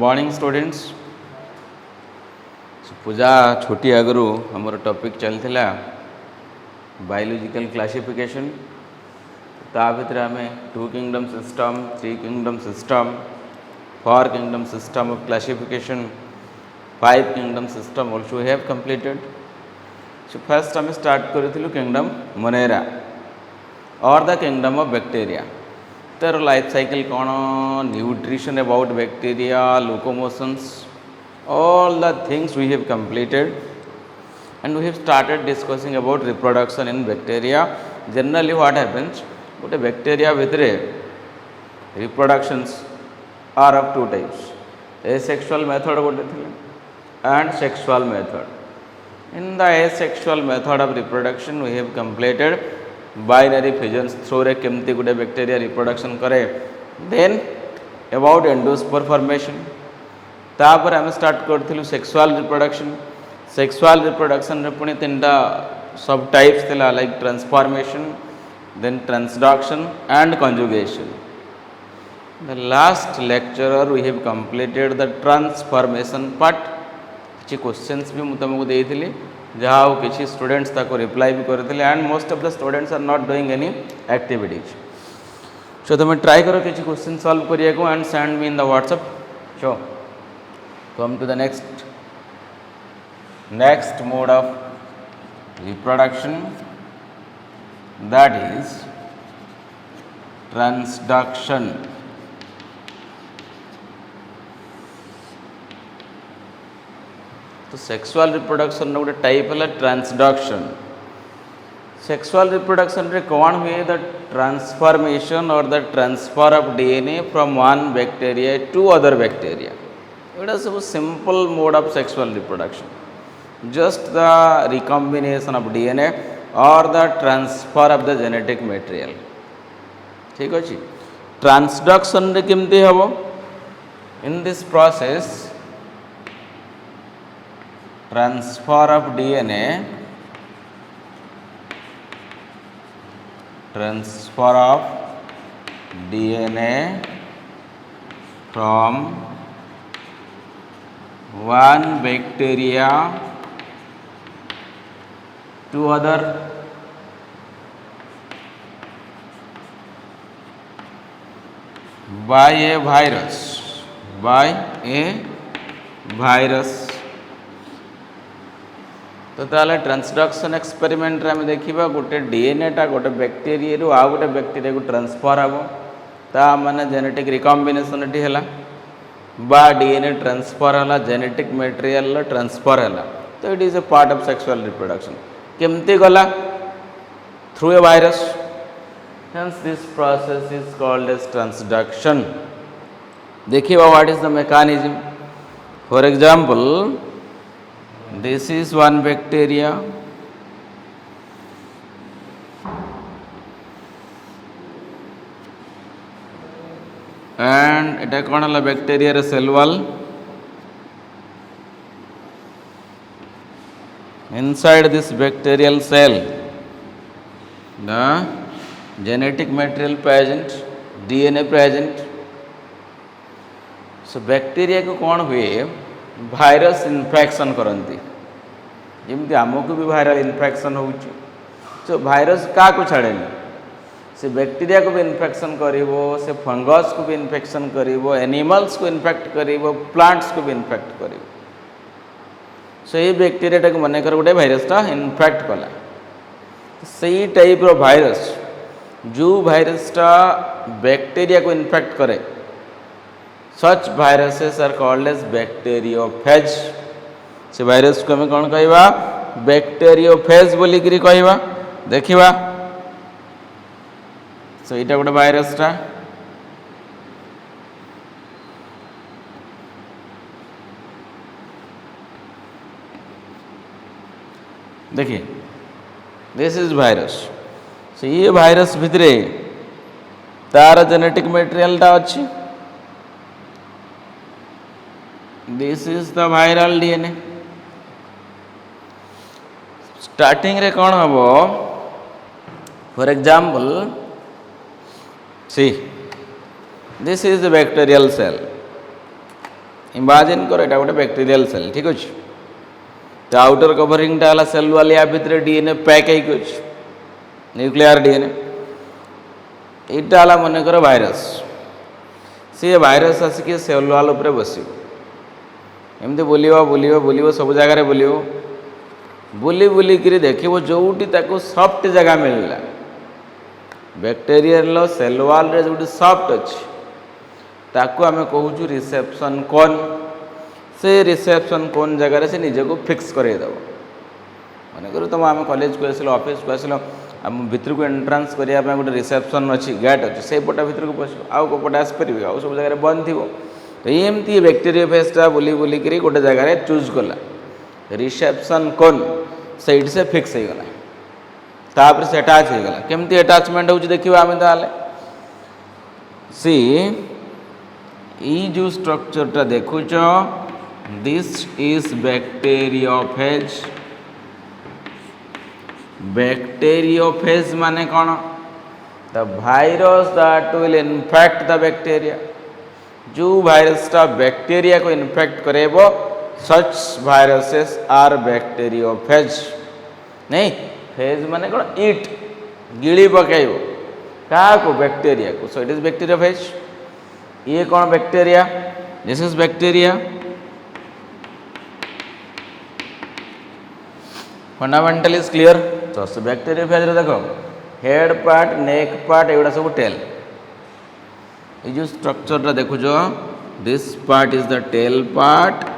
Morning students. पूजा छुट्टी आगु हमर टॉपिक चलता बायोलॉजिकल क्लासिफिकेशन। ता भितर आम 2 kingdom system, 3 kingdom system, 4 kingdom system of classification, 5 kingdom system also have completed. So first आम स्टार्ट करूँ किंगडम मोनेरा और द किंगडम ऑफ बैक्टीरिया। तर लाइफ साइकिल कौन, nutrition about bacteria, locomotions, all the things we have completed, and we have started discussing about reproduction in bacteria. Generally what happens, gote bacteria bhitere reproductions are of two types, asexual method gote thile and sexual method. In the asexual method of reproduction we have completed binary fissions through re kemti gote bacteria reproduction kare, then about endospore formation। तापर आम start करूँ sexual reproduction. Sexual reproduction रे पुणी 3टा सब types थिला, like transformation, then transduction and conjugation. The last lecture we have completed the transformation part. किसी questions भी मुझे तुमको देइथिली, जहाँ किसी स्टूडेंट्स ताको रिप्लाई भी करते, and most of the students are not doing any activities. So तुम ट्राई करो किसी क्वेश्चन सॉल्व करिया को and send me in the WhatsApp. So come to the next mode of reproduction, that is transduction। तो sexual reproduction गोटे type है transduction. Sexual reproduction रे कौन हुए, द ट्रांसफॉर्मेशन और the transfer of DNA from one bacteria to other bacteria. इटा सब simple mode of sexual reproduction, just the recombination of DNA और the transfer of the genetic material. ठीक अच्छे। Transduction रे केमती हबो, in this process transfer of DNA, transfer of DNA from one bacteria to other by a virus, by a virus। तो ताले transduction experiment रे हम देखिबा गोटे डीएनए टा गोटे बैक्टीरिया रु आ गोटे बैक्टीरिया को ट्रांसफर हबो, ता माने जेनेटिक रिकॉम्बिनेशन एटी हला बा डीएनए ट्रांसफर है, जेनेटिक मटेरियल ट्रांसफर है। तो it is a part of sexual reproduction. केमती गला, through a virus, hence this process is called as transduction. देखिए what is the mechanism. For example, this is one bacteria, and एटा कौन है bacteria cell wall. Inside this bacterial cell the genetic material present, DNA present. So bacteria को कौन हुए, virus infection करती, जमी आमको भी वायरल इन्फेक्शन हो। सो वायरस क्या को छाड़ेनी, से बैक्टीरिया को भी इन्फेक्शन करिवो, से फंगस को भी इन्फेक्शन करिवो, एनिमल्स को इन्फेक्ट करिवो, प्लांट्स को भी इन्फेक्ट करिवो। सो ये बैक्टीरिया को मन कर गोटे भाइरसटा इन्फेक्ट कला, सही टाइप रो भाइरस जो भाइरसटा बैक्टीरिया को इन्फेक्ट करे, such viruses are called as bacteriophage. से भाइरस को हमें कौन कहवा, बैक्टीरियोफेज बोलिकी कहवा। देखिबा, सो यहाँ गोटे भाइरसटा, देखिए दिस इज वायरस। सो ये भाइरस भितरे तार जेनेटिक मटेरियल टा अच्छी, this is the viral DNA. Starting रे कौन हम, for example see this is the bacterial cell imagine कर एटा गोटे बैक्टीरियल सेल ठीक अच्छे। तो आउटर कवरिंगटा है सेल वाल या भितर डीएनए पैक हो न्यूक्लियर डीएनए यहाँ मनकर भाइरस सी भाइरस आसिक सेल वाल उपर बस एमती बुलियो बुलियो बुलियो सब जगार बुलियो बुली बुलिक देखो जोटी सफ्ट जगह मिलला बैक्टीरियल सेल वाल रे जो सफ्ट अच्छी ताकू आम कहूँ रिसेप्शन कोन से रिसेप्शन कोन जगार से निजक फिक्स करदेव मन कर तुम आम कॉलेज को आसल ऑफिस को आसल आम भितर को एंट्रांस करने गोटे रिसेप्शन अच्छी गेट अच्छी से पटा भितर को पशु आउ कपटा आसपारे आउ सब जगह बंद थी तो एमती बैक्टीरियोफेजटा बुली बुलिक गोटे जगार चूज कला रिसेप्शन कोन से फिक्स हो गला तापर से अटैच हो गला केमती अटैचमेंट हो देखिए आम ताले सी ई जो स्ट्रक्चरटा देखुच दिस इज बैक्टीरियोफेज बैक्टीरियोफेज माने कौन the virus that will infect the bacteria जो वायरसटा बैक्टीरिया को इन्फेक्ट करेबो सच वायरसेस आर बैक्टीरियोफेज नहीं फेज माने कौन इट गिली पकाइबो क्या को बैक्टीरिया को सो इट इज बैक्टीरियोफेज ये कौन bacteria this is bacteria fundamental is clear तो बैक्टीरियोफेज देखो हेड पार्ट नेक पार्ट एगुड़ा सब टेल ये जो स्ट्रक्चर देखो this part is the tail part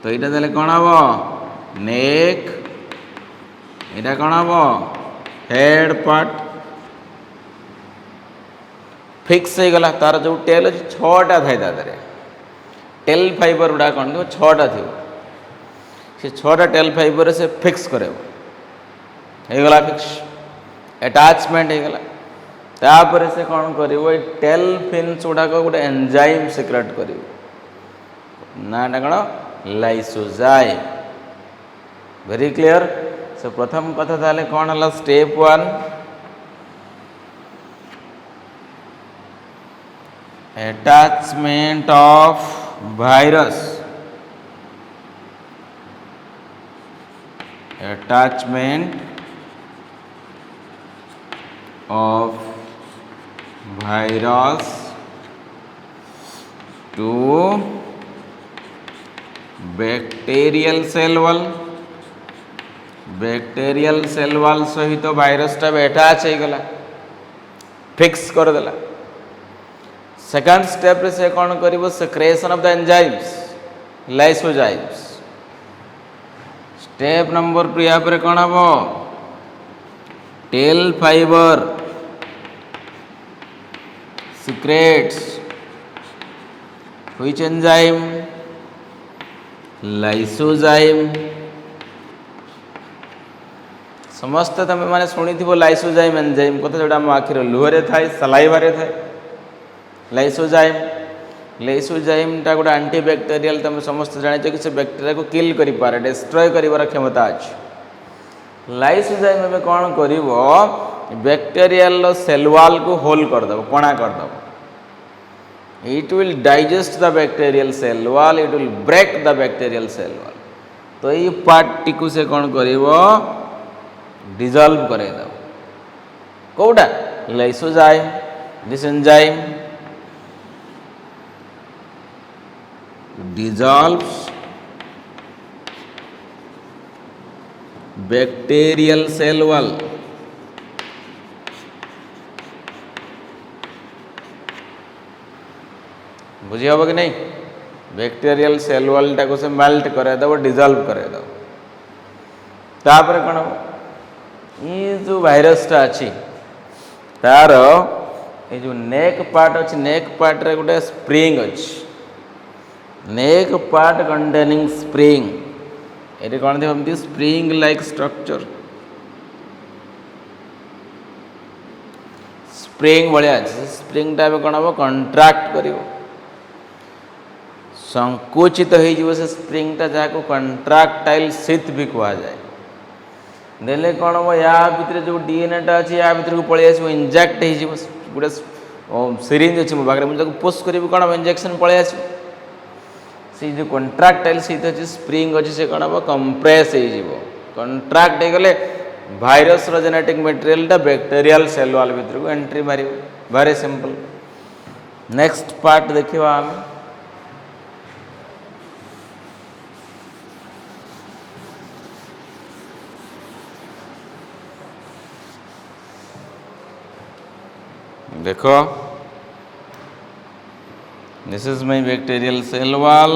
तो यहाँ देले कौन हम नेक यहाँ कौन हम हेड पार्ट फिक्स हो गला तार जो टेल अच्छे छटा थाए तादे टेल फाइबर गुड़ा कौन थी छटा थी से छटा टेल फाइबर से फिक्स करे गला फिक्स अटैचमेंट हो गला तापर से कौन कर टेल फिन्स गुड़ाक गोटे एंजाइम सिक्रेट कर नाटा कौन लाइसोजाइम वेरी क्लियर से प्रथम कथा ताले कौन है step 1 attachment of virus attachment of virus to bacterial cell wall bacterial cell wall सहित भाइरसटा अटैच हो गला फिक्स कर देला सेकंड स्टेप रे से कौन करिवो secretion of the enzymes lysozymes step number 2 या पर कौन हम tail fibre secretes which enzyme lysozyme समस्त तुम मैंने शुणी लाइसोजाइम एंजाइम कथा जो आम आखिर लुहरे थाए सलाइवारे थाए लाइसोजाइम लाइसोजाइमटा गोटे आंटीबैक्टेरियल तुम समस्त जान कि से बैक्टेरिया को किल कर पारे डिस्ट्रॉय कर क्षमता अच्छे लाइसोजाइम में कौन कर बैक्टेरियल सेल वाल को होल करदेव कणा करदेव it will digest the bacterial cell wall it will break the bacterial cell wall तो ये पार्ट टी से कौन कर डिजॉल्व करेदेव कौटा lysozyme this enzyme dissolves bacterial cell wall बुझी हम कि नहीं बैक्टीरियल सेल वॉल टाको से मेल्ट करे दो डिजॉल्व करे दो तापर कौन हम ये जो भाइरसटा अच्छी तार ये जो नेक पार्ट अच्छी नेक पार्ट रे गोटे स्प्रिंग अच्छी नेक पार्ट कंटेनिंग स्प्रिंग ये कौन थी स्प्रिंग लाइक स्ट्रक्चर स्प्रिंग भाया स्प्रिंगटा कौन हम कंट्राक्ट कर संकुचित हो स्प्रिंगटा जहाँ कंट्राक्टाइल शीथ भी कह जाए देले कौन हम या भितर जो डीएनएटा अच्छी या भितर को पलि आस इंजेक्ट हो गोटे सिरिंज अच्छी मो पाखे मुझे पुश करी कौन हम इंजेक्शन पलि आस से जो कंट्राक्टाइल सहित अच्छी स्प्रिंग अच्छी से कौन हम कंप्रेस हो कंट्राक्ट हो गले virus genetic material bacterial cell wall भीतर को एंट्री मार वेरी सिंपल। नेक्स्ट पार्ट देखिए आम देखो this is my bacterial cell wall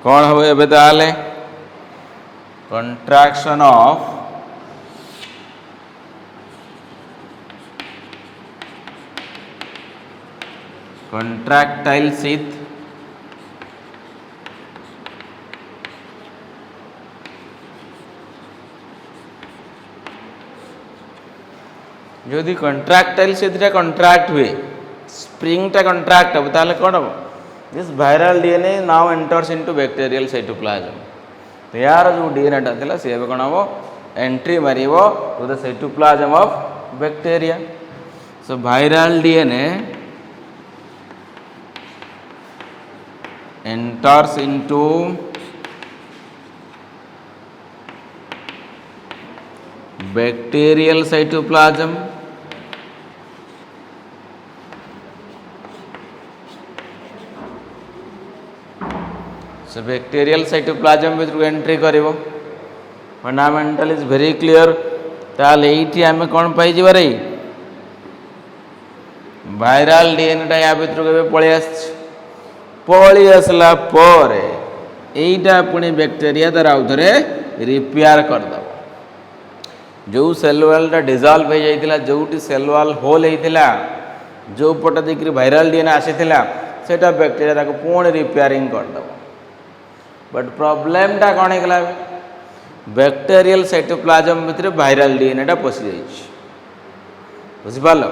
कौन हम एबे ताले कंट्रैक्शन ऑफ कंट्रैक्टाइल शीथ यदि कंट्रैक्टाइल शीथ कंट्रैक्ट हुए स्प्रिंग टा कंट्रैक्ट हम ताले कौन हम this viral DNA now enters into bacterial cytoplasm तो यार जो डीएनए टा थिला से कौन हम एंट्री मारिवो to the cytoplasm of bacteria. So viral DNA enters into bacterial cytoplasm so bacterial cytoplasm with entry करिवो फंडामेंटल इज वेरी क्लियर ताले एठी हमें कोन पाई जिबा रे वायरल डीएनए टा या भीतर के पळे आछ पळी आसला पर एटा पुणी बैक्टीरिया द्वारा उधरे रिपेयर कर दो जो सेल वॉल टा डिसॉल्व हो जाइतिला जोटी सेल वॉल होल हेतिला जो पट देखि वायरल डीएनए आसीतिला सेटा बैक्टीरिया ताको पुणी रिपेयरिंग कर दो बट प्रॉब्लम टा कोन हेगला बैक्टीरियल साइटोप्लाज्म भितर वायरल डीएनए टा पसि जाइछ बुझि पालो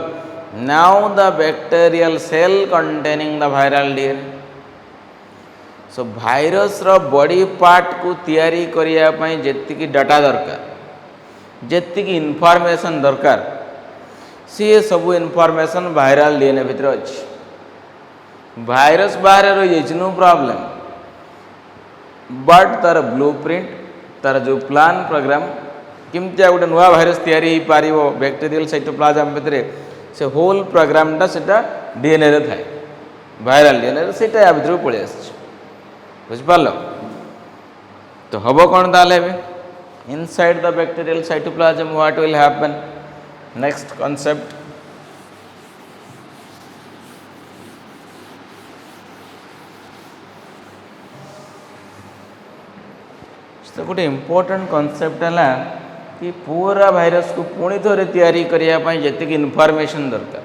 now the bacterial cell containing the viral DNA so virus रो बॉडी पार्ट को तैयारी करिया पई जेतिकी डाटा दरकार जेतिकी इनफॉरमेशन दरकार सी सब इनफॉरमेशन वायरल डीएनए भितर अछि भाइरस बाहर रहि जाइछ नो प्रॉब्लम बट तार ब्लूप्रिंट तार जो प्लान प्रोग्राम किमतिया गोटे नुआ भाइरस तैयारी हो पारिबो बैक्टीरियल साइटोप्लाज्म भितर से होल प्रोग्राम टा सेटा डीएनए रे थाए वायरल डीएनए रे सेटा या भितर पळे आछ बुझ पालो तो हबो कोन ताले inside the bacterial cytoplasm what will happen next concept तो गोटे इम्पोर्टेंट कांसेप्ट है कि पूरा भाइरस को पुणी थोड़े तैयारी करने जी इनफॉरमेशन दरकार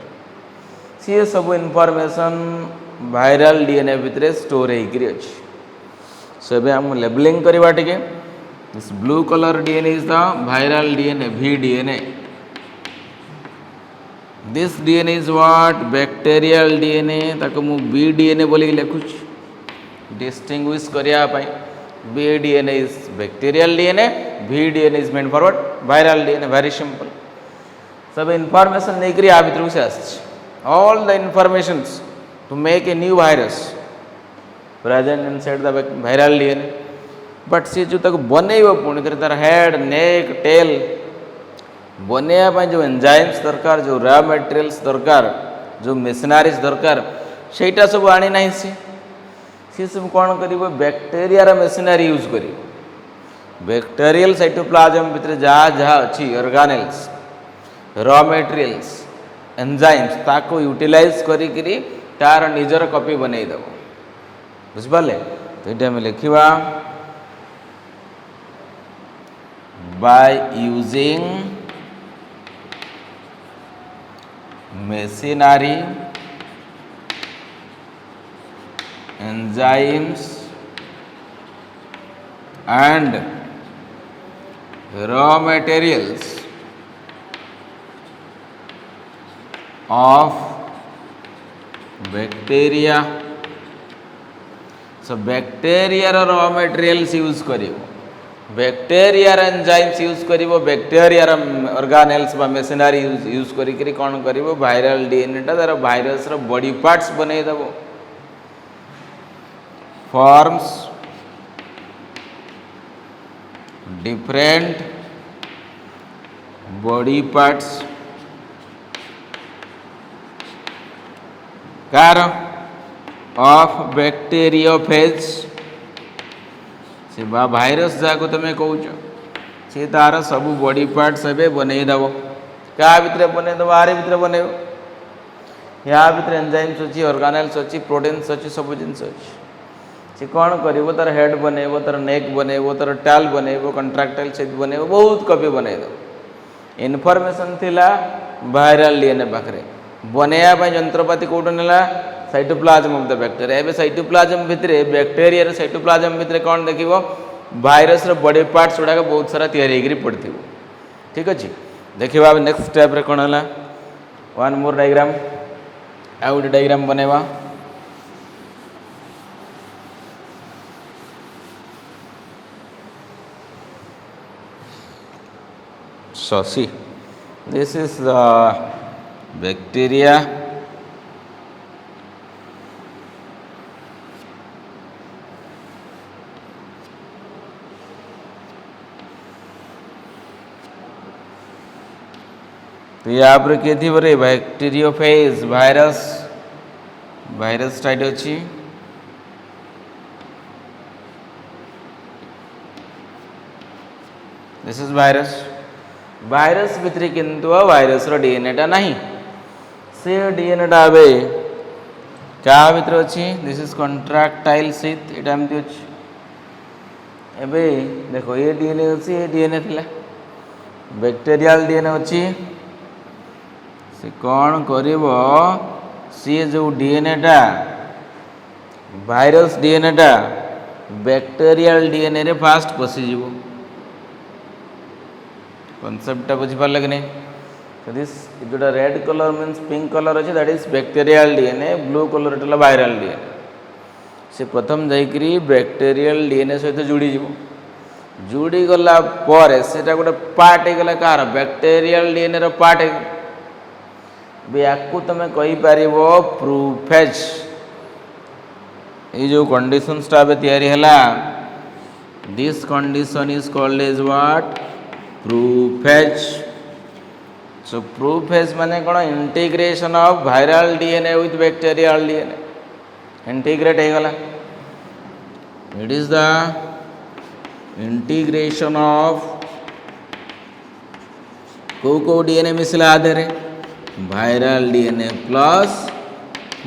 सी सब इनफॉरमेशन वायरल डीएनए भितर स्टोर होकर अच्छी सो ए हम लेबलिंग करवा टिके this blue colour DNA is the viral DNA V DNA this DNA is what bacterial DNA ताको मु बी डीएनए बोली लिखुछ डिस्टिंग्विश करिया पई B DNA is bacterial DNA V DNA is meant for what viral DNA very simple सब information लेकर आ भीतर से आछ all the informations to make a new virus present inside the viral DNA but सी जो तक बनेइबो पुणी तार हेड नेक टेल बनेया जो एंजाइम्स दरकार जो रॉ मटेरियल्स दरकार जो मेशिनरीज दरकार सेटा सब आनी नाही सी सब कौन कर बैक्टीरिया मेशिनरी यूज कर बैक्टीरियल साइटोप्लाज्म भितर जहाँ जहाँ अच्छी ऑर्गेनेल्स रॉ मटेरियल्स एंजाइम्स ताको यूटिलाइज करी तार निजर कॉपी बनई देव बुझिपारे तो ये आम लिखा by using machinery enzymes and raw materials of bacteria so bacteria raw materials use करिवो बैक्टीरिया एंजाइम्स यूज करिवो बैक्टीरिया ऑर्गेनेल्स बा मेशिनरी यूज करी कौन करिवो वायरल डीएनए टा तार वायरस रो बॉडी पार्ट्स बनै देबो forms different body parts car of bacteriophage से बा भाइरस जाको तुम कौच से तार सब बॉडी पार्ट्स ए बनईदेव क्या भितर बनईदेव आरे भितर बनईब या भितर एंजाइम्स अच्छी ऑर्गानेल्स अच्छी प्रोटीन्स अच्छी सब जिन अच्छी सी कौन कर तार हेड बनईब तार नेक बनईब तार टाल बनईब कंट्राक्टाइल सेट बनईब बहुत कपी बनईदेव इनफॉरमेशन थिला वायरल डीएनए पाखे बनैया जंत्रपाति कौट ना साइटोप्लाज्म ऑफ द बैक्टीरिया एबे साइटोप्लाज्म भितर बैक्टीरिया साइटोप्लाज्म भितर कौन देखिबो वायरस रो बॉडी पार्ट्स गुड़ाक बहुत सारा तैयारी होकर पड़ती ठीक अच्छे देखा अब नेक्स्ट स्टेप रे कौन है वन मोर डायग्राम आउ गोटे डायग्राम बनवा see this is the bacteria तो यहाँ पर किए थी बोरे बैक्टीरियोफेज वायरस टाइट अच्छी दिस इज वायरस भितर किंतु वायरस रो डीएनए टा नहीं से डीएनए टा अबे क्या भितर अच्छी दिस इज कंट्राक्टाइल शीथ एटा एमती अच्छी एबे देखो ये डीएनए अच्छी ये डीएनए थिला बैक्टीरियल डीएनए अच्छी से कौन करिवो सी जो डीएनए टा वायरस डीएनए टा बैक्टीरियल डीएनए रे फास्ट पसी जीवो कॉन्सेप्ट बुझी पारे कि नहीं तो दिस जोटा red colour means pink colour अच्छे that is bacterial DNA blue colour है वायरल डीएनए से प्रथम जाइकरी बैक्टीरियल डीएनए सहित जोड़ी जोड़ी गला पर सेटा गोटे पार्ट हो गला कार बैक्टीरियल डीएनए रो पार्ट या तुम कही पार प्रूफेज ये जो कंडीशंस तैयारी है this condition is called as what prophage so prophage माने कौन integration of viral DNA with bacterial DNA integrate हो गला it is the integration of को डीएनए मिसला आधे viral DNA plus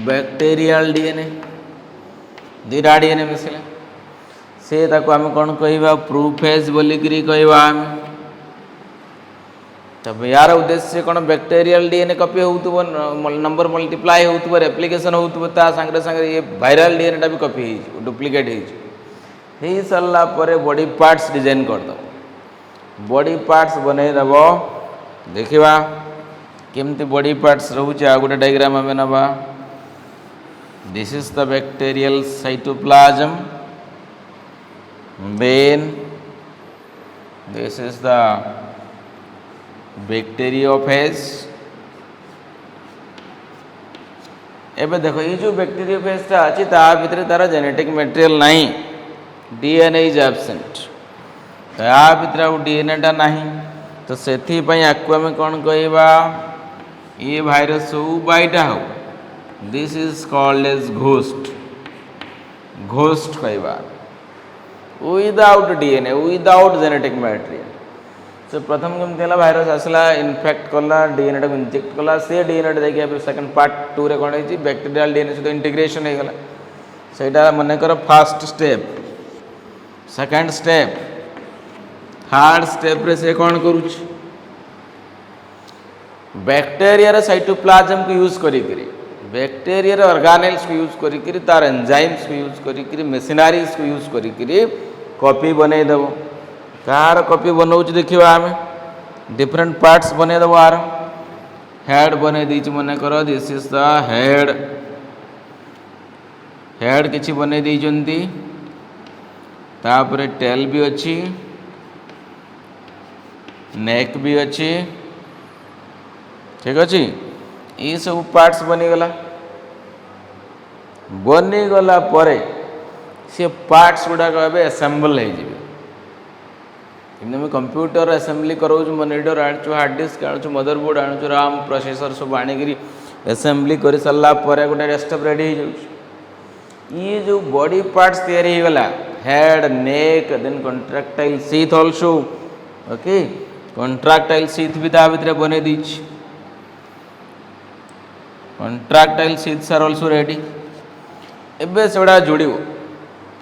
bacterial DNA दुईटा डीएनए मिसला से ताको आम कौन कहवा प्रूफेज बोलिकी कहवा आम तब यार उद्देश्य कौन बैक्टीरियल डीएनए कॉपी हो नंबर मल्टीप्लाई हो रेप्लिकेशन हो सांगे सांगे ये वायरल डीएनए टा भी कॉपी हो डुप्लिकेट हो सारा पर बॉडी पार्ट्स डिजाइन करद बॉडी पार्ट्स बनईदेव देखा केमती बॉडी पार्ट्स रोचे आ गोटे डायग्राम आम नवा this is the bacterial cytoplasm then this is the bacteriophage एबे देखो ये जो बैक्टीरियोफेज टा अच्छी ता भितर तार जेनेटिक मटेरियल नहीं डीएनए इज एब्सेंट ता भितर डीएनए टा नहीं तो सेथि पई आकु आमे कोन कहबा ये वायरस हो बाइटा हो this is called as ghost कहबा without DNA without genetic material से प्रथम केमती है भाइरस आसला इनफेक्ट कला डीएनए टाक इंजेक्ट कला से डीएनए देखिए सेकेंड पार्ट 2 रे कौन है बैक्टीरियल डीएनए सहित इंटीग्रेशन हो गला सेटा मनकर first step second step third step रे से कौन करूछ बैक्टीरिया साइटोप्लाज्म को यूज करी बैक्टीरिया ऑर्गानेल्स को यूज करी तार एंजाइम्स को यूज करी मशीनरीज को यूज करी कॉपी बनईदेव कार कॉपी बनाऊँ देखा आम डिफरेंट पार्ट्स बनईदेव आर हेड बन दी मन कर दिस इज द हेड किसी बन दी तापर टेल भी अच्छी नेक भी अच्छी ठीक अच्छे ये सब पार्ट्स बनीगला बनीगला सी पार्ट्स गुड़ाक एसेम्बल हो कंप्यूटर असेंबली कराऊँ मॉनिटर आणु हार्ड डिस्क आणु मदरबोर्ड आणु राम प्रोसेसर सब आनिकी असेंबली कर सारा गोटे डेस्कटॉप रेडी हो ये जो बॉडी पार्ट्स तैयारी गला head neck then contractile sheath also okay contractile sheath भी ता भितर बने दीची contractile sheaths are also ready एबे सेगुड़ा जोड़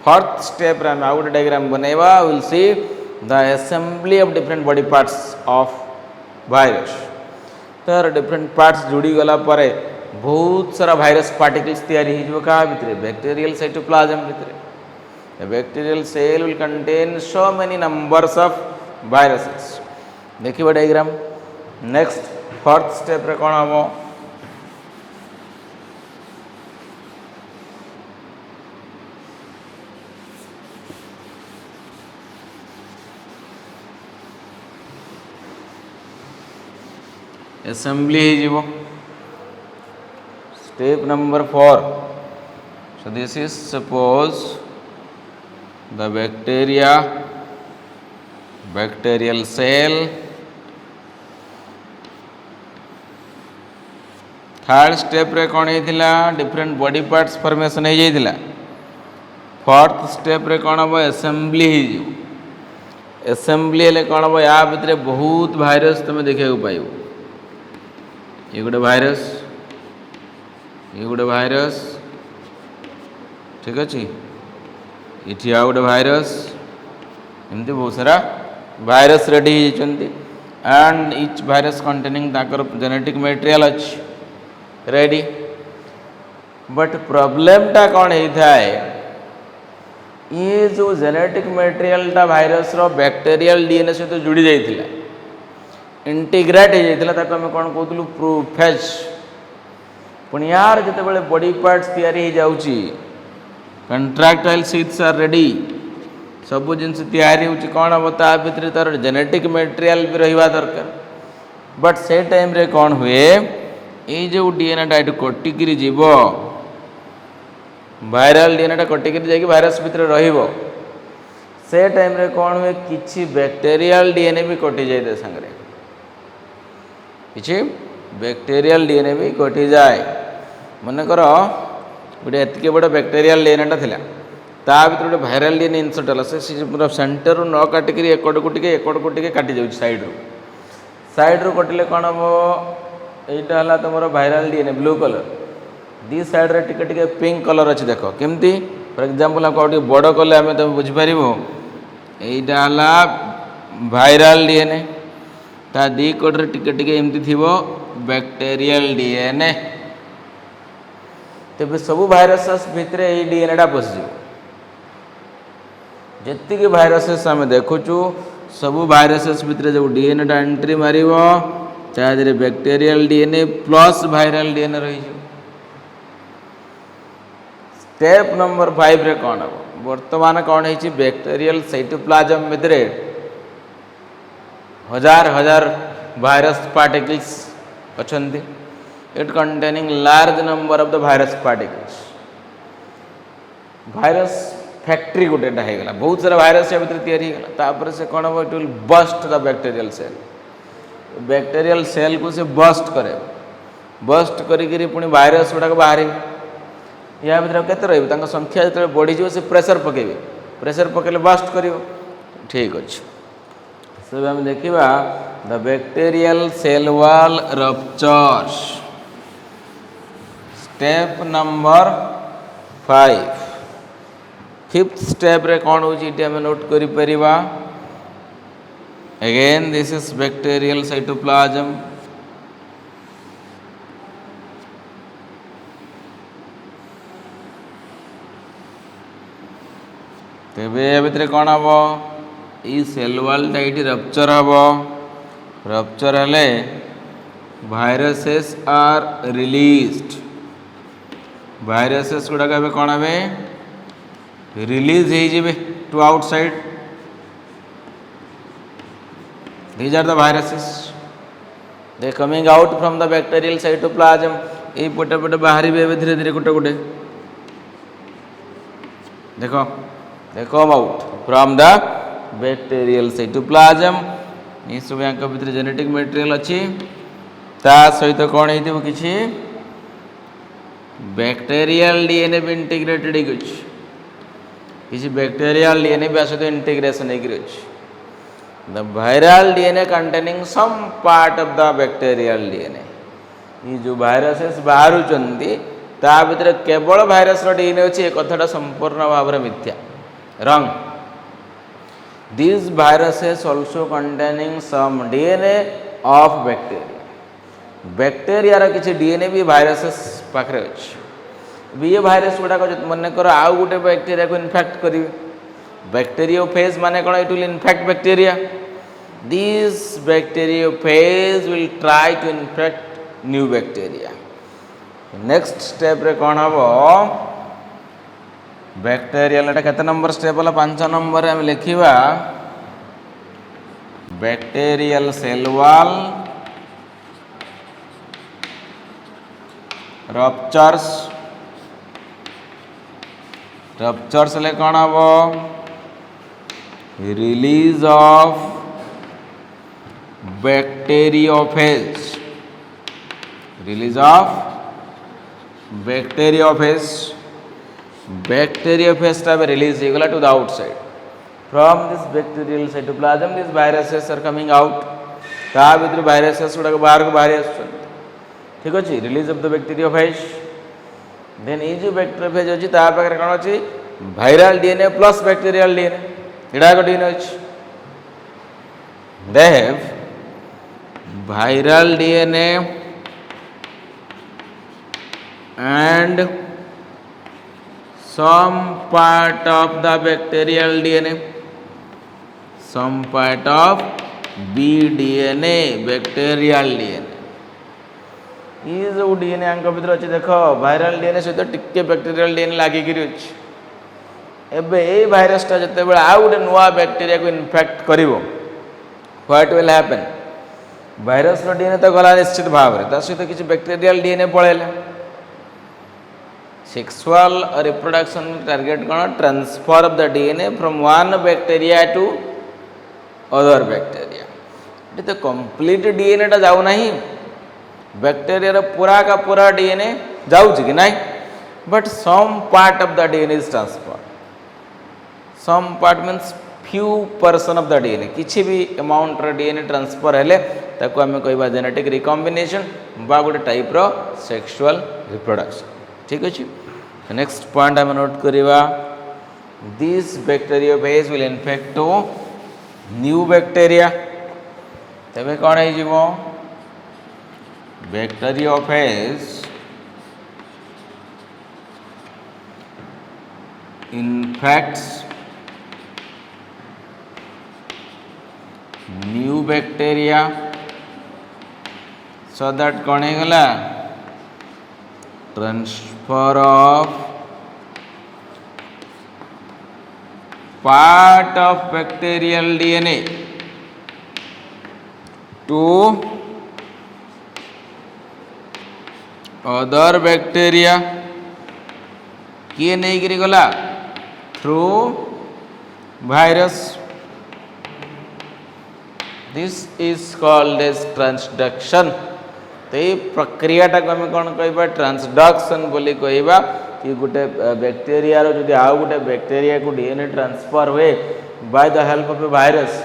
फोर्थ स्टेप रे आउ गोटे डायग्राम बनैबा will see the assembly of different body parts of virus तर different parts जोड़ी गला परे बहुत सारा वायरस पार्टिकल्स तैयारी हो क्या भितर बैक्टीरियल साइटोप्लाज्म भितर the bacterial cell will contain so many numbers of viruses देखिए डायग्राम नेक्स्ट फोर्थ स्टेप रे कोन हमो assembly हो step number 4 so this is suppose the bacterial cell third step रे कौन होता डिफरेंट बॉडी पार्ट्स फॉर्मेशन हो जाता फोर्थ स्टेप रे कौन हम असेंबली असेंबली हेले कौन हम या भितर बहुत वायरस तुम देखा पाइब ये गोटे भाइरस ठीक अच्छे ये आ गोटे भाइरस एमती बहुत सारा भाइरस रेडी होती एंड इच भाइरस कंटेनिंग ताकर जेनेटिक मटेरियल अच्छी रेडी बट प्रोब्लेमटा कौन होता है ये जो जेनेटिक मटेरियलटा भाइरस रो बैक्टीरियल डीएनए सहित जोड़ी जाइथिला इंटीग्रेट हो जाता आम कौन कहूँ प्रोफेज पुणी यार जिते बॉडी पार्ट्स तैयारी हो जाऊँगी कंट्राक्टाइल सीथ्स आर रेडी सब जिन तैयारी हो कौन हम ता भितर तार जेनेटिक मटेरियल भी रहा दरकार बट से टाइम रे कौन हुए ये जो डीएनएटा ये कटिकी जीव वायरल डीएनएटा कटिकी जाकि भाइरस भितर से टाइम रे कौन हुए किसी बैक्टीरियल डीएनए भी कटि जाए सांगे किसी बैक्टीरियल डीएनए भी कटि जाए मनकर गोटे एतिके बड़ बैक्टीरियल डीएनएटा थिला ता भीतर गोटे भाइराल डीएनए इनसर्ट होला से पूरा सेंटर रू न काटिक एकड़ को टिके काटि जाउछि साइड रू कटिले कौन हम एटा हला तुम भाइराल डीएनए ब्लू कलर दी साइड रे टिके टिके पिंक कलर अच्छी देख केमती फॉर एग्जांपल आपको बड़ कले आम तुम बुझीपर एटा हला भाइराल डीएनए ता दी कड़े टिके टिके एमती थिबो बैक्टीरियल डीएनए तेज सब भाइरसेस भितर ये डीएनएटा पशिज जी भाइरसेस आम देखुचु सब भाइरसेस भितर जो डीएनएटा एंट्री मार तादे bacterial DNA plus viral DNA रही स्टेप नंबर 5 रे कौन हम वर्तमान कौन है बैक्टीरियल साइटोप्लाज्म भितर हजार हजार वायरस पार्टिकल्स अच्छे it containing large number of the virus particles virus factory गोटेटा होगा बहुत सारा वायरस या भितर तैयारी होगा से कौन हम it will burst the bacterial cell को से बस्ट करे बस्ट करी पुणी वायरस गुड़ाक बाहर या भितर केते रही संख्या जो बढ़ी से प्रेशर पकेबे प्रेशर पकेले बस्ट कर ठीक अच्छे सब आम देखा the bacterial cell wall ruptures step number 5 fifth step रे कौन हो नोट करि परिबा again this is bacterial cytoplasm तेबे भितर कौन हम ये सेल वॉलटा ये रप्चर हम रप्चर हेले भाइरसेस आर रिलीज्ड भाइरसेस गुड़ाक कौन हे रिलीज हो to outside these are the viruses they coming out from the bacterial cytoplasm ये पटे पटे बाहर धीरे धीरे गोटे गोटे देखो they come out from the bacterial cytoplasm. ये सब यहाँ भितर जेनेटिक मटेरियल अच्छी ता सहित कौन हो किसी बैक्टेरियल डीएनए भी इंटीग्रेटेड हो किसी बैक्टेरियल डीएनए भी आसत इंटीग्रेशन हो the viral DNA containing some part of the bacterial DNA ये जो भाइरसेस बाहर ता भीतर केवल भाइरस डीएनए अच्छी एक कथाटा संपूर्ण भाव में मिथ्या रंग this viruses also containing some DNA of bacteria bacteria किसी डीएनए भी भाइरसेस पाखे अच्छे ये भाइरस गुड़ाक मन कर आउ गोटे बैक्टेरिया को इनफेक्ट करेंगे बैक्टेरियोफेज माने कौन it will infect bacteria this bacteriophage will try to infect new bacteria next step रे कौन हम बैक्टेरियल एटा केते नंबर स्टेप वाला 5 नंबर हम लिखिबा bacterial cell wall ruptures ruptures ले कौन हम release of bacteriophage release of bacteriophage bacteriophage टा रिलीज हो to the outside from this bacterial cytoplasm this viruses are coming out ता भीतर वायरसेस गुड़ा बाहर को बाहरी आस ठीक अच्छे release of the bacteriophage then ये जो बैक्टीरियोफेज अच्छी पाखे कौन अच्छी viral DNA plus bacterial DNA एटा एक डीएनए अच्छी they have viral DNA and some part of the bacterial DNA some part of BDNA bacterial DNA ये जो DNA अंक भीतर अच्छे देख वायरल डीएनए सहित टिके बैक्टेरियल डीएनए लागिक एबे ए भाइरसटा जिते बेले आउ गोटे नुआ बैक्टेरिया को इनफेक्ट करिवो what will happen virus DNA तो गला निश्चित भाव में सहित किसी बैक्टेरियल डीएनए पळेला सेक्सुअल रिप्रोडक्शन टारगेट कौन transfer of the DNA from one bacteria to other bacteria ये तो कंप्लीट डीएनए टा जाऊ नहीं बैक्टीरिया पूरा का पूरा डीएनए जाऊँ कि नहीं but some part of the DNA is transfer some part means few percent of the DNA किसी भी अमाउंट रो डीएनए ट्रांसफर हेले ताको आमे कहबा जेनेटिक रिकॉम्बिनेशन बा गोटे टाइप रो सेक्सुअल रिप्रोडक्शन ठीक अच्छे नेक्स्ट पॉइंट आम नोट करवा this bacteriophage will infect to new bacteria तेरे कौन हो bacteriophage infects new bacteria so that कौन होगा transfer of part of bacterial DNA to other bacteria किए नहीं गिरी गला through virus this is called as transduction तो ये प्रक्रियाटा को आम कौन कह ट्रांसडक्शन बोली कहवा कि गोटे बैक्टेरिया जो आउ गोटे बैक्टेरिया को डीएनए ट्रांसफर हुए by the help of a virus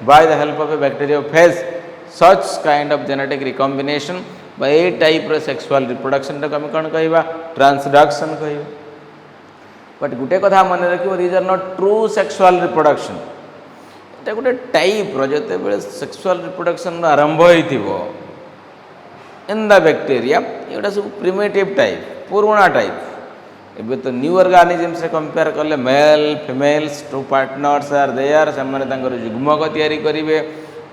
by the help of A bacteriophage such kind of genetic recombination बा ए टाइप रो सेक्सुअल रिप्रोडक्शन टाक आम कौन कहवा ट्रांसडक्शन कहवा बट गोटे कथा मन रखियो these are not true sexual reproduction एटा गोटे टाइप रो जते बेले सेक्सुअल रिप्रोडक्शन आरंभ होइथिबो इन द बैक्टेरिया ये सब प्रिमिटिव टाइप पुराना टाइप एबे तो न्यू ऑर्गेनिज्म से कंपेयर कले male females two partners are there से युग्मक तैयारी करेंगे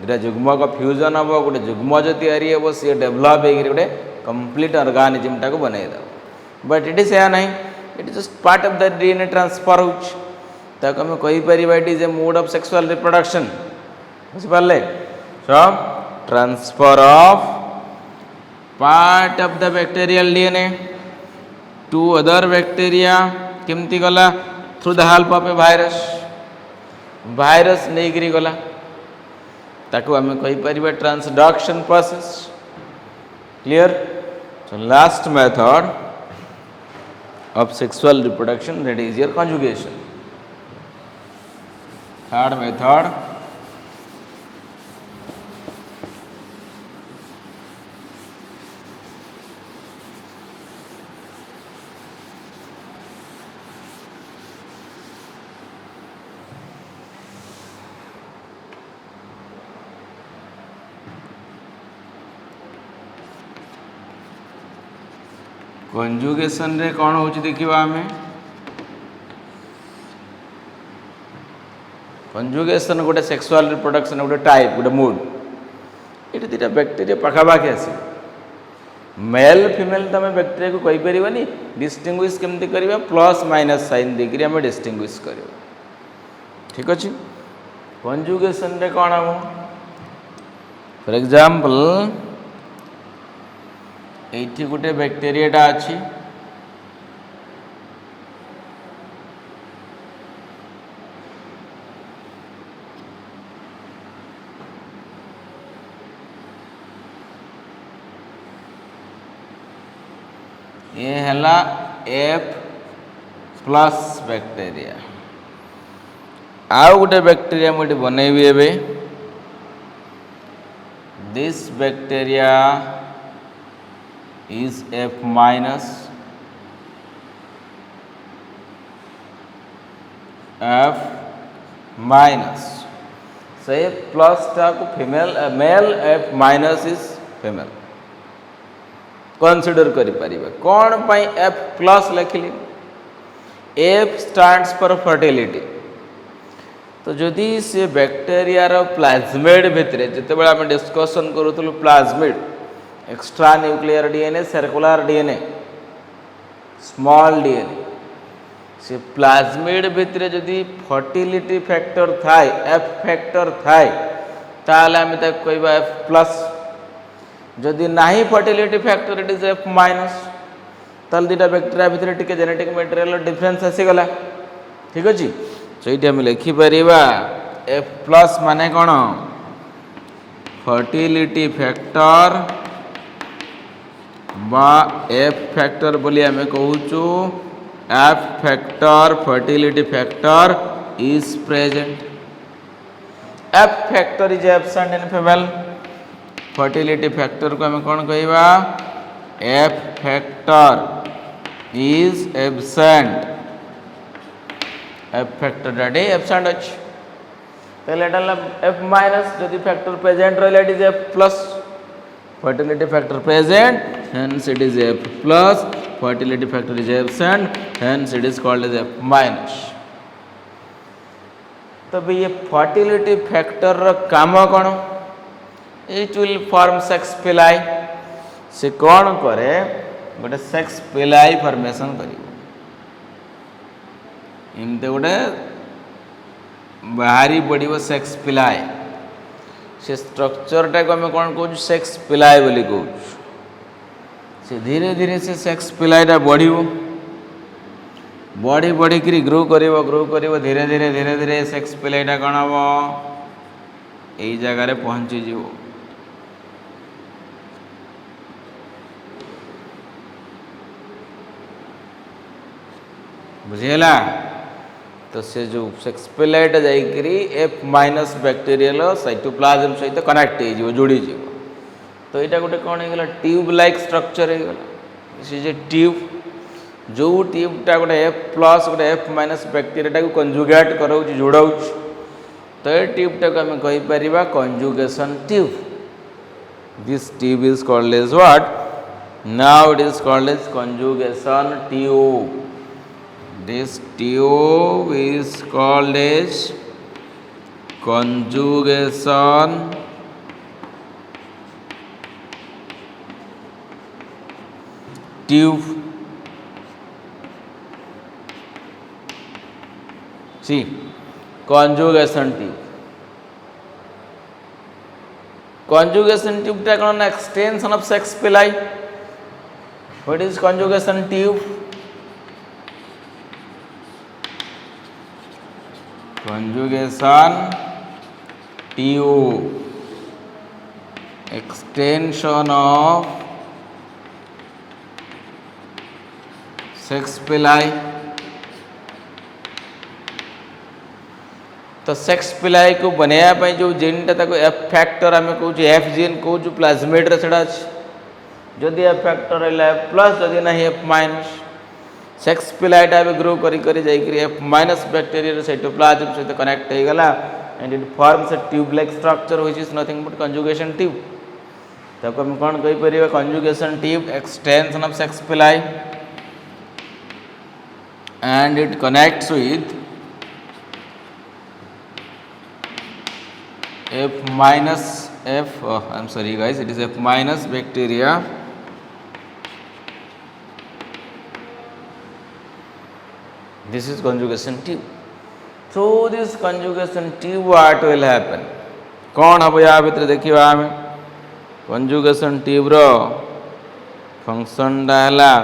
दुटा युग्मक फ्यूजन हम गोटे युग्मज तैयारी हम सी डेभलप हो गोटे कंप्लीट ऑर्गेनिज्म टाक बनईदेव बट इट से नहीं it just part of the DNA transfer होम कहीपर it is a mode of sexual reproduction बुझिपारे so transfer of part of the bacterial DNA to other bacteria केमती गला through the help of a virus virus नहीं करी गला ताको आम कही परिबा transduction process clear so last method of sexual reproduction that is your conjugation. Third method conjugation रे कौन हो देखा आम कंजुगेशन गोटे सेक्सुअल रिप्रोडक्शन गोटे टाइप गोटे मूड ये दुटा बैक्टेरिया पखापाखि आस मेल फीमेल तुम बैक्टेरिया को कहीपर डिस्टिंग्विश केमती करवा प्लस माइनस साइन देकर आम डिस्टिंग्विश कर ठीक अच्छे कंजुगेशन रे कौन हम फॉर एग्जांपल ये गोटे बैक्टेरियाटा अच्छी ये है एफ प्लस बैक्टेरिया आउ गोटे बैक्टेरिया मुझे बनैबी एबे this bacteria is F minus F minus so F plus टाको female male F minus is female consider करि परिबा कोन पई F plus लिखली F stands for fertility तो जदि से बैक्टेरिया रो प्लाज्मिड भितरे जते बेला हम डिस्कशन करूतलु plasmid extra nuclear DNA circular DNA small DNA से प्लाज्मिड भितरे जदि फर्टिलिटी फैक्टर थाए एफ फैक्टर थाए ताले हम तक कहबा एफ प्लस जदि नाही fertility factor it is F minus ताल दिटा बैक्टेरिया भितरे टिके जेनेटिक मटेरियल डिफरेंस आसी गला ठीक अछि सो इटी हम लिखि परिबा एफ प्लस माने कोन फर्टिलिटी फैक्टर बा एफ फैक्टर बोली आम कहूँ F factor fertility factor is present F factor is absent in female fertility factor को आम कौन कहवा F factor is absent F factor डाटे एब्सेंट अच्छे एफ माइनस जदि फैक्टर प्रेजेंट रहा it is F plus fertility factor present hence it is F plus fertility factor is absent hence it is called as F minus तो भी ये fertility factor रा काम कौन it will form sex pili से कौन करे गोटे sex pili formation करी इनते गोटे बाहरी पड़ो sex pili से स्ट्रक्चरटा को आम कौन कहूँ सेक्स पिलाए बोली कहूँ से धीरे धीरे से सेक्स पिलाईटा बढ़ो बढ़ी बढ़ी करी ग्रो कर धीरे धीरे सेक्स पिलाईटा कौन हम यही जगार पहुँची जीव बुझेला तो से जो सेक्स पिलाईटा जाइकरी एफ माइनस बैक्टेरियल साइटोप्लाज्म सहित कनेक्ट हो जोड़ी जीव तो यहाँ गोटे कौन हो ट्यूब लाइक स्ट्रक्चर हो से जे ट्यूब जो ट्यूबटा गोटे एफ प्लस गोटे एफ माइनस बैक्टेरिया को कंजुगेट कराऊ जोड़ाऊ तो ये ट्यूबटा को आम कहीपर conjugation tube this tube is called as what now it is called as conjugation tube this tube is called as conjugation tube see conjugation tube conjugation tube ta kon extension of sex pili what is conjugation tube conjugation tube, extension of sex pili. तो sex पिलाई को बनवाई जो जीनटा F factor आम कौन F gene कौन plasmid से जदि एफ फैक्टर है एफ प्लस जदि ना एफ माइनस सेक्स पिलाइटा ग्रो करी एफ माइनस बैक्टेरिया साइटोप्लाज्म सहित कनेक्ट हो गला and it forms a tube like structure which is nothing but conjugation tube ताको हम कौन कहि परिबा conjugation tube extension of sex pili and it connects with F minus F I'm sorry guys, it is F minus bacteria this is conjugation tube. Through this conjugation tube what will happen? कौन हम या भितर देखिबा आमे conjugation tube रो function दा हला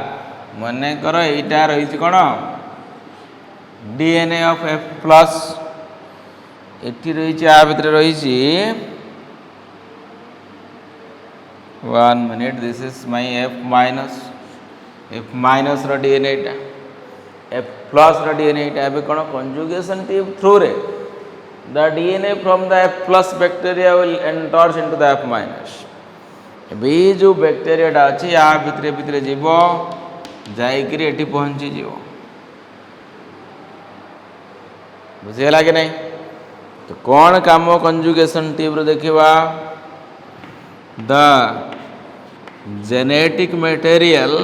मने करो एटा रही कोन DNA of F plus eighty रही आ भितर रही 1 minute this is my F minus rho DNA टा एफ प्लस रो डीएनए टा एबे कोन कंजुगेशन ट्यूब थ्रू रे the DNA from the F plus bacteria will enters into the F minus एबे जो bacteria टा अछि आ भितर भितर जीवो जाई करी एटी पहुंची जीवो बुझेला कि नहीं तो कौन काम कंजुगेशन ट्यूब रो देखिबा द जेनेटिक मटेरियल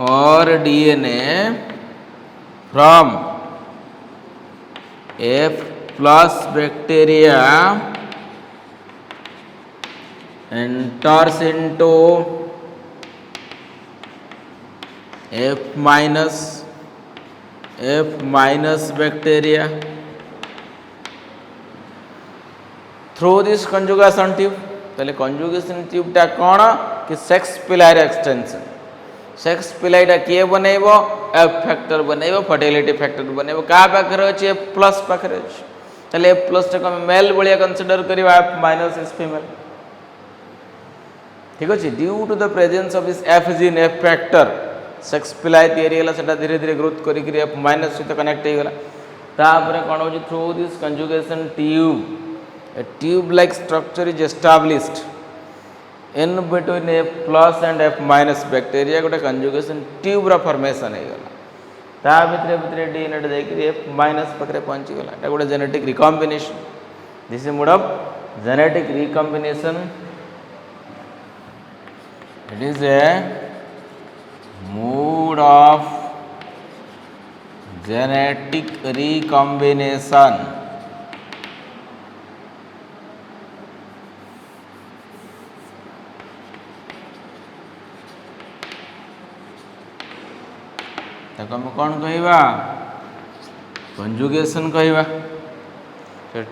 और DNA from F plus bacteria enters into F minus bacteria through this conjugation tube. पहले conjugation tube टा कौन कि सेक्स पिलाई एक्सटेंशन सेक्स पिलाई टा किए बनैबो F फैक्टर बनैबो फर्टिलिटी फैक्टर बनैबो का पाखरे अछि F प्लस पाखरे अछि तले F प्लस टा को मेल बलिया कंसीडर करिवा F माइनस इज फीमेल ठीक अछि due to the presence of this F gene F factor sex pili तैयारी है सेटा धीरे धीरे ग्रोथ करी एफ माइनस सहित कनेक्ट हो गला तापर कौन हो through this conjugation tube A tube like structure is established in between F plus and F minus bacteria गोटे कंजुगेशन ट्यूब रा फॉर्मेशन हो गला ता भितर भितर डीएनए टा जाई एफ माइनस पाखरे पहुंची गला एटा गोटे genetic recombination this is mode of genetic recombination it is A mode of genetic recombination ताको हम कौन कहवा कंजुगेशन कहवा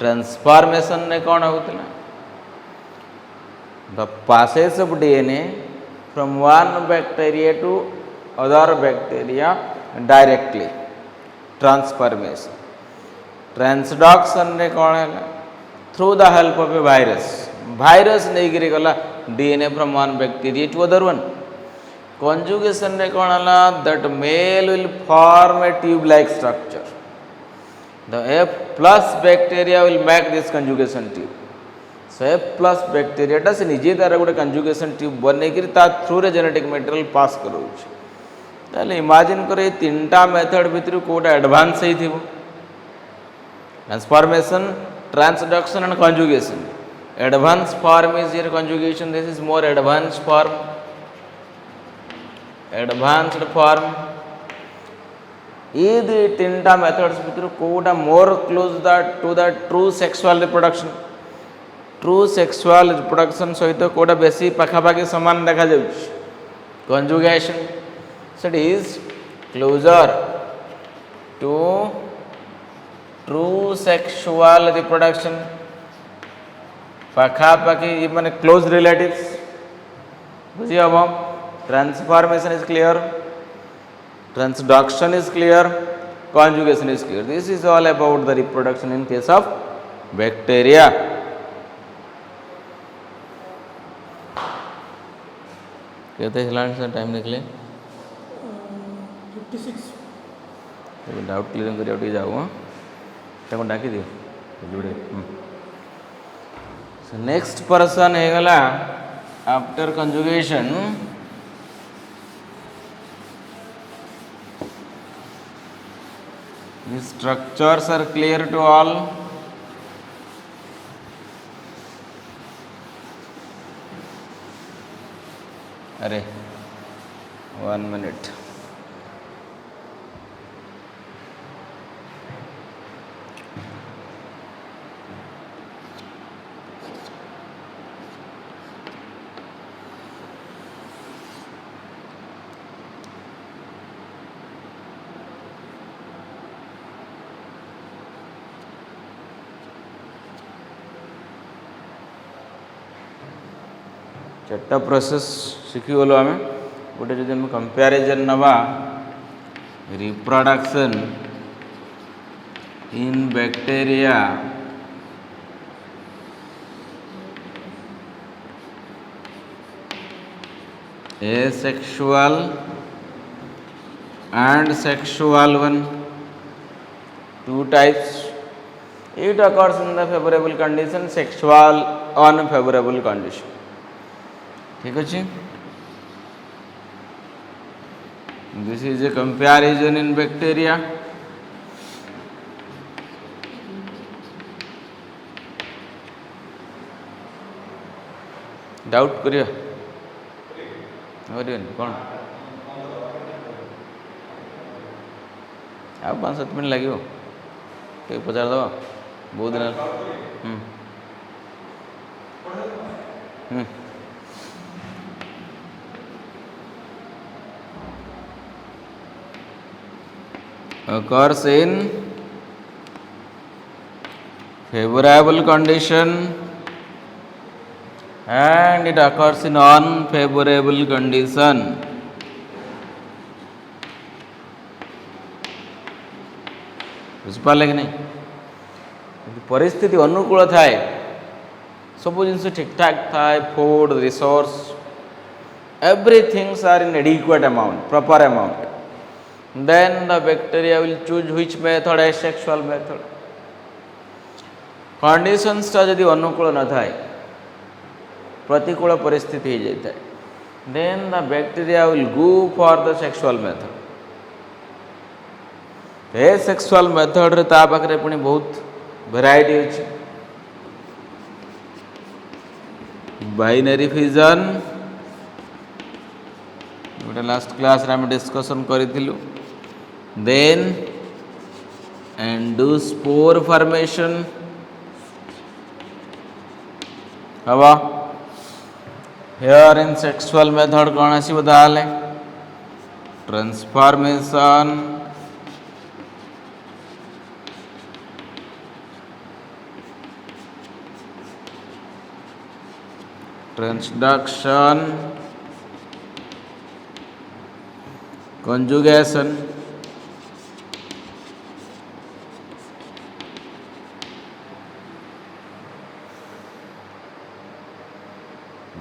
ट्रांसफॉर्मेशन ने कौन होता the passage of DNA from one bacteria to other bacteria directly transformation transduction ने कौन है through the help of a virus नहीं गिरी गला DNA from one bacteria to other one conjugation ने कौन है that male will form a tube like structure the F plus bacteria will make this conjugation tube so F plus bacteria टा से निजे तार गोटे conjugation tube बने गिरी ता through रे genetic material pass करो ताले इमेजिन करे तीनटा मेथड भितर कोटा एडवांस ही थिबो transformation transduction and conjugation advance form is here conjugation this is more advance form advanced form ये तीनटा मेथड्स भितर कोटा more close to the true sexual reproduction सहित कोटा बेसी पाखापाखि समान देखा जाउछ conjugation so it is closer to true sexual reproduction पाखापाखि माने क्लोज रिलेटिव्स बुझी हम transformation is clear Transduction is clear, conjugation is clear. This is all about the reproduction in case of bacteria. कहते हैं सर टाइम निकले 56 doubt clear करिए उठी जाओ हाँ टाइम डाकी दियो जुड़े नेक्स्ट पर्सन है गला after conjugation the structures are clear to all. अरे 1 minute. चार्टा प्रोसेस शिखीगलु आम गोटे जो कंपेरिजन नवा reproduction in bacteria asexual and sexual one, two types. It occurs in the favorable condition, sexual unfavorable condition. ठीक है। This is a comparison in bacteria. Doubt करिए कौन आप 5-7 मिनट लगे कहीं पचार दवा बहुत दिन occurs in favorable condition and it occurs in unfavorable condition. बुझिपारे कि नहीं परिस्थिति अनुकूल थाए सब जिन ठीक ठाक थाए food resource everythings are in adequate amount proper amount then the bacteria will choose which method, asexual method. Conditions टा यदि अनुकूल न थाए प्रतिकूल परिस्थिति हो जाए then the bacteria will go for the sexual method. asexual method रे ता पाखरे पुनी बहुत variety अछि binary fission गोटे लास्ट क्लास रे हम डिस्कशन करिथिलु then endosspore formation हवा here in sexual method कौन आसी बताले transformation transduction conjugation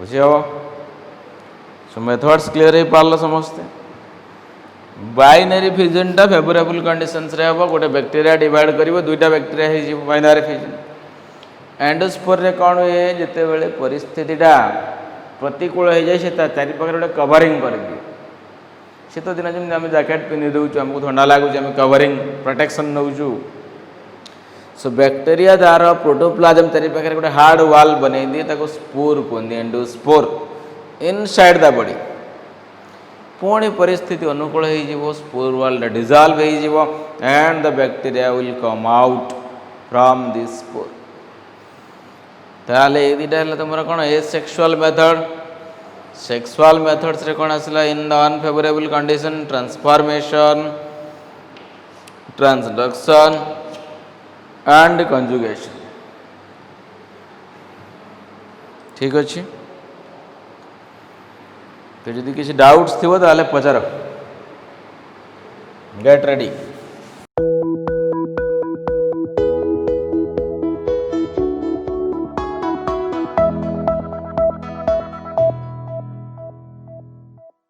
बुझे सो मेथड्स क्लियर हो पार समस्ते बाइनरी फिजन टा फेवरेबल कंडीशंस रे हबो गोटे बैक्टीरिया डिवाइड करिवो दुईटा बैक्टीरिया हे जी बाइनरी फिजन एंडोस्पोर रे कोन होए जते बेले परिस्थितिटा प्रतिकूल हो जाय से चारि पाखरे गोटे कवरिंग कर दिए शीत दिन जमी आम जैकेट पिंधि दूँ आमको ठंडा लगुच आम कवरिंग प्रोटेक्शन नौचु सो बैक्टीरिया तार प्रोटोप्लाज्म चारि पाखरे गोटे हार्ड वाल बनै दिए स्पोर कहते एंडोस्पोर इनसाइड द बॉडी पुणी परिस्थिति अनुकूल हो स्पोर वाल डिजॉल्व हो and the bacteria will come out from this spore ताले ए दुटा तुम कौन एसेक्सुअल मेथड सेक्सुअल मेथड्स रे कौन आसला in the unfavourable condition transformation transduction and conjugation ठीक अच्छे तो जदि किसी डाउट्स थी ताले पचार गेट रेडी।